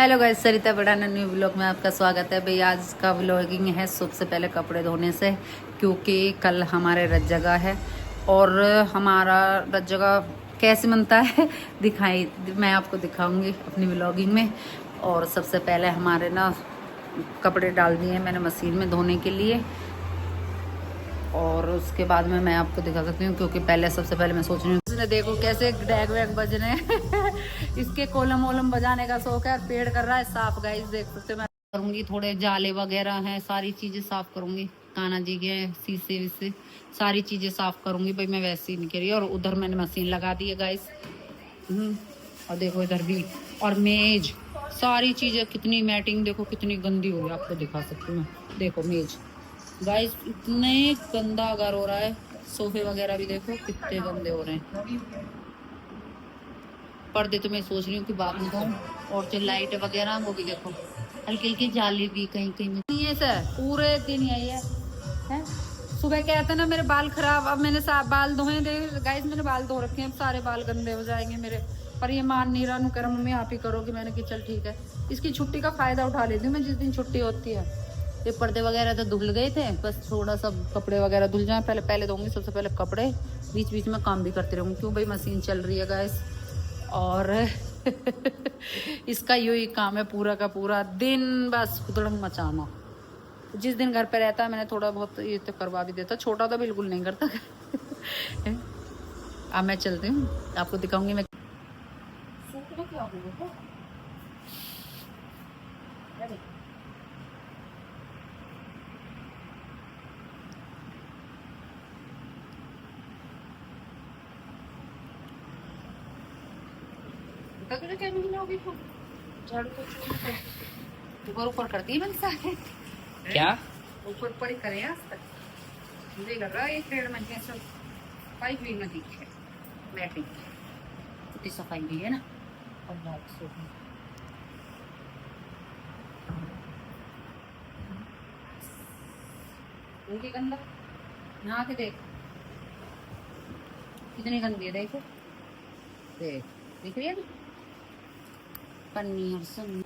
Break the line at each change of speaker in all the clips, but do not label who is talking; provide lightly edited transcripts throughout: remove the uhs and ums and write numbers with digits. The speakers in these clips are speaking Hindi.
हेलो गाइस, सरिता बड़ाना न्यू ब्लॉग में आपका स्वागत है। भाई आज का व्लॉगिंग है सबसे पहले कपड़े धोने से, क्योंकि कल हमारे रथ जगह है और हमारा रथ जगह कैसे बनता है मैं आपको दिखाऊंगी अपनी व्लॉगिंग में। और सबसे पहले हमारे ना कपड़े डाल दिए मैंने मशीन में धोने के लिए, और उसके बाद में मैं आपको दिखा सकती हूँ, क्योंकि पहले सबसे पहले मैं सोच रही हूँ देखो कैसे डैग वैग बज रहे हैं इसके कोलम वोलम बजाने का शौक है। पेड़ कर रहा है साफ, गाइस देख सकते हो। मैं करूंगी थोड़े जाले वगैरह हैं, सारी चीजें साफ करूंगी। कान्हा जी के शीशे विशे सारी चीजें साफ करूंगी। भाई मैं वैसे ही नहीं करी। और उधर मैंने मशीन लगा दी है गाइस। और देखो इधर भी, और मेज सारी चीजें कितनी मैटिंग देखो कितनी गंदी हो गई, आपको दिखा सकती हूँ मैं। देखो मेज गाइस इतने गंदा अगर हो रहा है। सोफे वगैरह भी देखो कितने गंदे हो रहे हैं। पर्दे तो मैं सोच रही हूँ कि बाद में धोऊं। और जो लाइट वगैरह वो भी देखो हल्की हल्की जाली भी कहीं कहीं में नहीं है सर। पूरे दिन यही है? सुबह कहते ना मेरे बाल खराब, अब मैंने बाल धोए थे गाइस, मैंने बाल धो रखे हैं, सारे बाल गंदे हो जाएंगे मेरे। पर ये मान नहीं रहा, नु कर मम्मी आप ही करोगे। मैंने कि चल ठीक है, इसकी छुट्टी का फायदा उठा लेती हूँ मैं जिस दिन छुट्टी होती है। ये पर्दे वगैरह तो धुल गए थे, बस थोड़ा सा कपड़े वगैरह धुल जाए। पहले धोऊंगी सबसे पहले कपड़े। बीच बीच में काम भी करती रहूंगी, क्यों भाई मशीन चल रही है गाइस। और इसका यही काम है पूरा का पूरा दिन, बस उधड़म मचाना। जिस दिन घर पे रहता है मैंने थोड़ा बहुत ये तो करवा भी देता, छोटा तो बिल्कुल नहीं करता अब मैं चलती हूँ, आपको दिखाऊंगी मैं झाड़ू तो ऊपर ऊपर करती है बनता है
क्या
ऊपर ऊपर ही करे आज तक। मुझे लग रहा है एक डेढ़ महीने से सफाई भी नहीं है। मैटिंग इतनी सफाई भी है ना। और लाइट से भी गंदा यहाँ के देख कितनी गंदी है। देखो दिख रही है ना पन्नी और सुन्नी।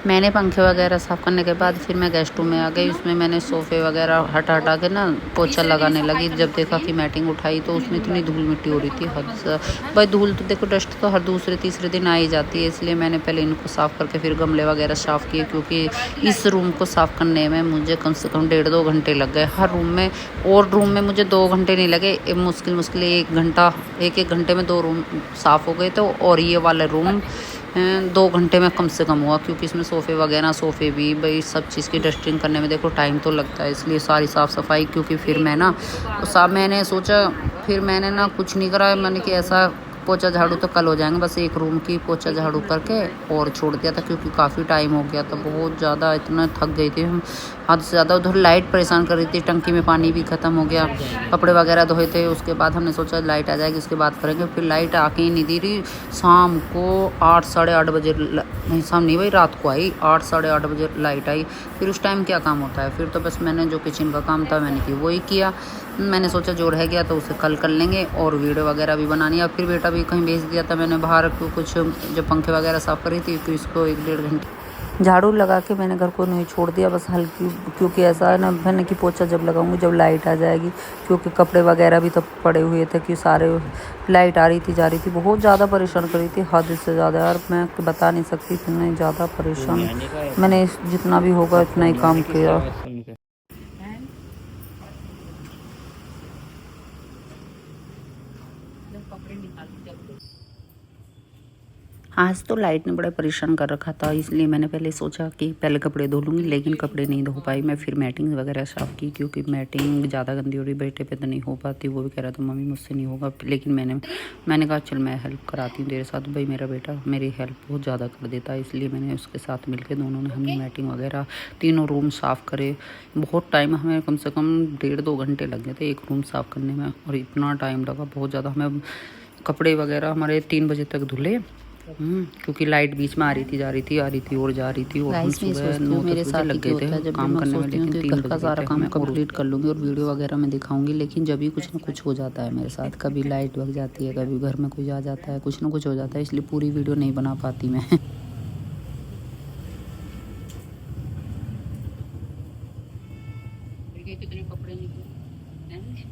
मैंने पंखे वगैरह साफ़ करने के बाद फिर मैं गेस्ट रूम में आ गई। उसमें मैंने सोफ़े वगैरह हटा के ना पोछा लगाने लगी। जब देखा कि मैटिंग उठाई तो उसमें इतनी धूल मिट्टी हो रही थी हद से। भाई धूल तो देखो, डस्ट तो हर दूसरे तीसरे दिन आ ही जाती है, इसलिए मैंने पहले इनको साफ़ करके फिर गमले वगैरह साफ़ किए। क्योंकि इस रूम को साफ़ करने में मुझे कम से कम 1.5-2 घंटे लग गए हर रूम में। और रूम में मुझे 2 घंटे नहीं लगे, मुश्किल 1 घंटा, एक घंटे में 2 रूम साफ़ हो गए। तो और ये वाला रूम 2 घंटे में कम से कम हुआ, क्योंकि इसमें सोफ़े भी भाई सब चीज़ की डस्टिंग करने में देखो टाइम तो लगता है। इसलिए सारी साफ़ सफाई, क्योंकि फिर मैंने सोचा, फिर मैंने ना कुछ नहीं करा। मैंने कि ऐसा पोछा झाड़ू तो कल हो जाएंगे, बस एक रूम की पोछा झाड़ू करके और छोड़ दिया था, क्योंकि काफ़ी टाइम हो गया था। बहुत ज़्यादा इतना थक गई थी हम, हद से ज़्यादा। उधर लाइट परेशान कर रही थी, टंकी में पानी भी ख़त्म हो गया, कपड़े वगैरह धोए थे। उसके बाद हमने सोचा लाइट आ जाएगी उसके बाद करेंगे। फिर लाइट आके ही नहीं दी रही। शाम को 8 साढ़े 8 बजे, नहीं शाम नहीं भाई रात को आई, 8 साढ़े 8 बजे लाइट आई। फिर उस टाइम क्या काम होता है, फिर तो बस मैंने जो किचन का काम था मैंने वही किया। मैंने सोचा जो रह गया तो उसे कल कर लेंगे, और वीडियो वगैरह भी बनानी है। फिर बेटा भी कहीं भेज दिया था मैंने बाहर, कुछ जो पंखे वगैरह साफ़ करी थी, तो इसको 1-1.5 घंटे झाड़ू लगा के मैंने घर को नहीं छोड़ दिया, बस हल्की। क्योंकि ऐसा है ना मैंने कि पोछा जब लगाऊंगी जब लाइट आ जाएगी, क्योंकि कपड़े वगैरह भी तो पड़े हुए थे कि सारे लाइट आ रही थी जा रही थी, बहुत ज़्यादा परेशान कर रही थी हद से ज़्यादा। यार मैं बता नहीं सकती, इतनी ज़्यादा परेशान। मैंने जितना भी होगा इतना ही काम किया। आज तो लाइट ने बड़ा परेशान कर रखा था, इसलिए मैंने पहले सोचा कि पहले कपड़े धो लूँगी, लेकिन कपड़े नहीं धो पाई मैं। फिर मैटिंग वगैरह साफ़ की, क्योंकि मैटिंग ज़्यादा गंदी हो रही, बेटे पे तो नहीं हो पाती। वो भी कह रहा था मम्मी मुझसे नहीं होगा, लेकिन मैंने कहा चल मैं हेल्प कराती हूँ तेरे साथ। भाई मेरा बेटा मेरी हेल्प बहुत ज़्यादा कर देता है, इसलिए मैंने उसके साथ मिल दोनों ने हमने मैटिंग वगैरह तीनों रूम साफ़ करे। बहुत टाइम, हमें कम से कम 1.5-2 घंटे लग गए थे एक रूम साफ़ करने में, और इतना टाइम लगा बहुत ज़्यादा हमें। कपड़े वगैरह हमारे 3 बजे तक धुले, क्योंकि लाइट बीच में आ रही थी आ रही थी और जा रही थी। और हम सुबह 9 मेरे साथ लग गए थे काम करने में, लेकिन 3 बजे का सारा काम कंप्लीट कर लूँगी और वीडियो वगैरह में दिखाऊंगी। लेकिन जब भी कुछ ना कुछ हो जाता है मेरे साथ, कभी लाइट भग जाती है, कभी घर में कोई आ जाता है, कुछ ना कुछ हो जाता है, इसलिए पूरी वीडियो नहीं बना पाती मैं देखिए कितने कपड़े निकले हैं।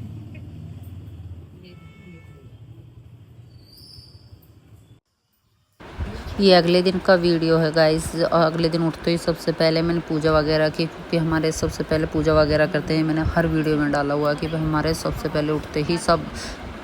ये अगले दिन का वीडियो है गाइस। अगले दिन उठते ही सबसे पहले मैंने पूजा वगैरह की, क्योंकि हमारे सबसे पहले पूजा वगैरह करते हैं। मैंने हर वीडियो में डाला हुआ कि हमारे सबसे पहले उठते ही सब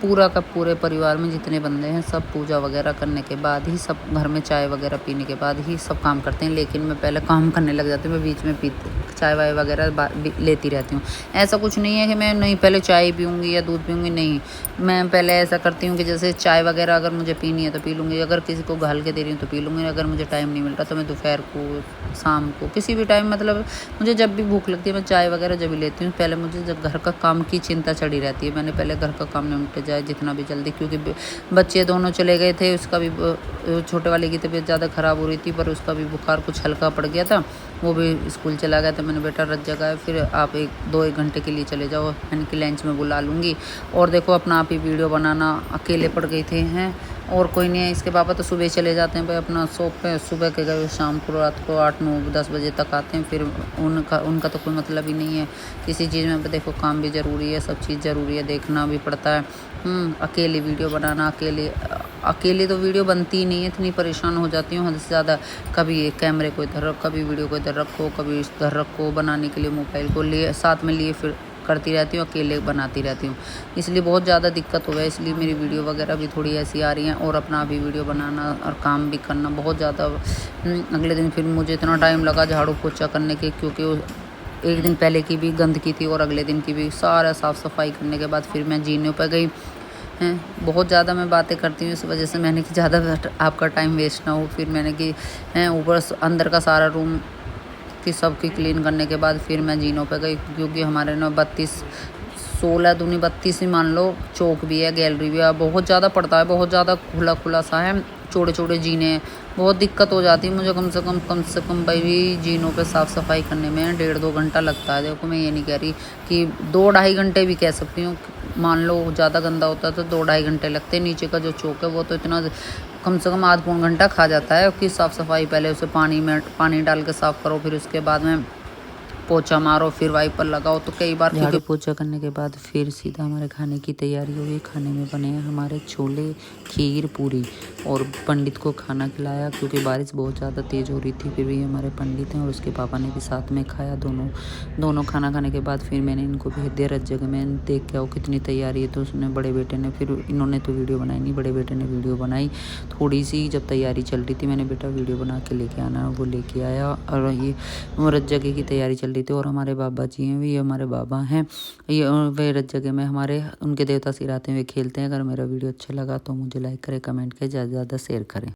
पूरा का पूरे परिवार में जितने बंदे हैं सब पूजा वगैरह करने के बाद ही, सब घर में चाय वगैरह पीने के बाद ही सब काम करते हैं। लेकिन मैं पहले काम करने लग जाती हूँ, मैं बीच में चाय वाय वगैरह लेती रहती हूँ। ऐसा कुछ नहीं है कि मैं नहीं पहले चाय पीऊँगी या दूध पीऊँगी, नहीं। मैं पहले ऐसा करती हूँ कि जैसे चाय वगैरह अगर मुझे पीनी है तो पी लूँगी, अगर किसी को घाल के दे रही हूँ तो पी लूँगी, अगर मुझे टाइम नहीं मिल रहा तो मैं दोपहर को, शाम को, किसी भी टाइम, मतलब मुझे जब भी भूख लगती है मैं चाय वगैरह जब भी लेती हूँ। पहले मुझे जब घर का काम की चिंता चढ़ी रहती है, मैंने पहले घर का काम निपट जाए जितना भी जल्दी, क्योंकि बच्चे दोनों चले गए थे। उसका भी, छोटे वाले की तबीयत ज़्यादा ख़राब हो रही थी, पर उसका भी बुखार कुछ हल्का पड़ गया था, वो भी स्कूल चला गया। तो मैंने बेटा रज जगह है, फिर आप 1 घंटे के लिए चले जाओ, यानी कि लंच में बुला लूँगी। और देखो अपना आप ही वीडियो बनाना, अकेले पड़ गए थे हैं, और कोई नहीं है। इसके पापा तो सुबह चले जाते हैं भाई अपना शॉप पे, सुबह के गए शाम को, रात को 8, 9, 10 बजे तक आते हैं। फिर उनका तो कोई मतलब ही नहीं है किसी चीज़ में। देखो काम भी ज़रूरी है, सब चीज़ ज़रूरी है, देखना भी पड़ता है। अकेले वीडियो बनाना, अकेले तो वीडियो बनती ही नहीं है, इतनी परेशान हो जाती हूँ हद से ज़्यादा। कभी एक कैमरे को इधर रखो, कभी वीडियो को इधर रखो, कभी इधर रखो, बनाने के लिए मोबाइल को लिए साथ में लिए फिर करती रहती हूँ, अकेले बनाती रहती हूँ। इसलिए बहुत ज़्यादा दिक्कत हो गया, इसलिए मेरी वीडियो वगैरह भी थोड़ी ऐसी आ रही हैं। और अपना भी वीडियो बनाना और काम भी करना बहुत ज़्यादा। अगले दिन फिर मुझे इतना टाइम लगा झाड़ू पोछा करने के, क्योंकि एक दिन पहले की भी गंदगी थी और अगले दिन की भी, सारा साफ़ सफाई करने के बाद फिर मैं जीने पर गई। हैं बहुत ज़्यादा मैं बातें करती हूँ, इस वजह से मैंने कि ज़्यादा आपका टाइम वेस्ट ना हो, फिर मैंने कि ऊपर अंदर का सारा रूम की सबकी क्लीन करने के बाद फिर मैं जीनों पे गई, क्योंकि हमारे ना 16 दूनी 32 ही मान लो, चौक भी है, गैलरी भी है, बहुत ज़्यादा पड़ता है, बहुत ज़्यादा खुला खुला सा है, छोटे छोटे जीने हैं, बहुत दिक्कत हो जाती है मुझे। कम से कम भाई जीनों पे साफ़ सफाई करने में 1.5-2 घंटा लगता है। देखो मैं ये नहीं कह रही कि 2-2.5 घंटे भी कह सकती हूँ, मान लो ज़्यादा गंदा होता है तो 2-2.5 घंटे लगते हैं। नीचे का जो चौक है वो तो इतना कम से कम आध-पौन घंटा खा जाता है कि साफ़ सफाई। पहले उसे पानी डाल के साफ़ करो, फिर उसके बाद में पोछा मारो, फिर वाइपर लगाओ, तो कई बार झाड़ू पोछा करने के बाद फिर सीधा हमारे खाने की तैयारी हो गई। खाने में बने हैं हमारे छोले, खीर, पूरी, और पंडित को खाना खिलाया, क्योंकि बारिश बहुत ज़्यादा तेज़ हो रही थी। फिर भी हमारे पंडित हैं और उसके पापा ने भी साथ में खाया। दोनों खाना खाने के बाद फिर मैंने इनको भेज दिया रज जगह में, देख के आओ कितनी तैयारी है। तो उसने, बड़े बेटे ने, फिर इन्होंने तो वीडियो बनाई नहीं, बड़े बेटे ने वीडियो बनाई थोड़ी सी। जब तैयारी चल रही थी मैंने, बेटा वीडियो बना के लेके आना, वो लेके आया। और ये रज जगह की तैयारी चल रही थी। और हमारे बाबा जी हैं, ये हमारे बाबा हैं, ये वे रज जगह में हमारे उनके देवता सिराते हुए खेलते हैं। अगर मेरा वीडियो अच्छा लगा तो मुझे लाइक करें, कमेंट करें, ज़्यादा से ज़्यादा शेयर करें।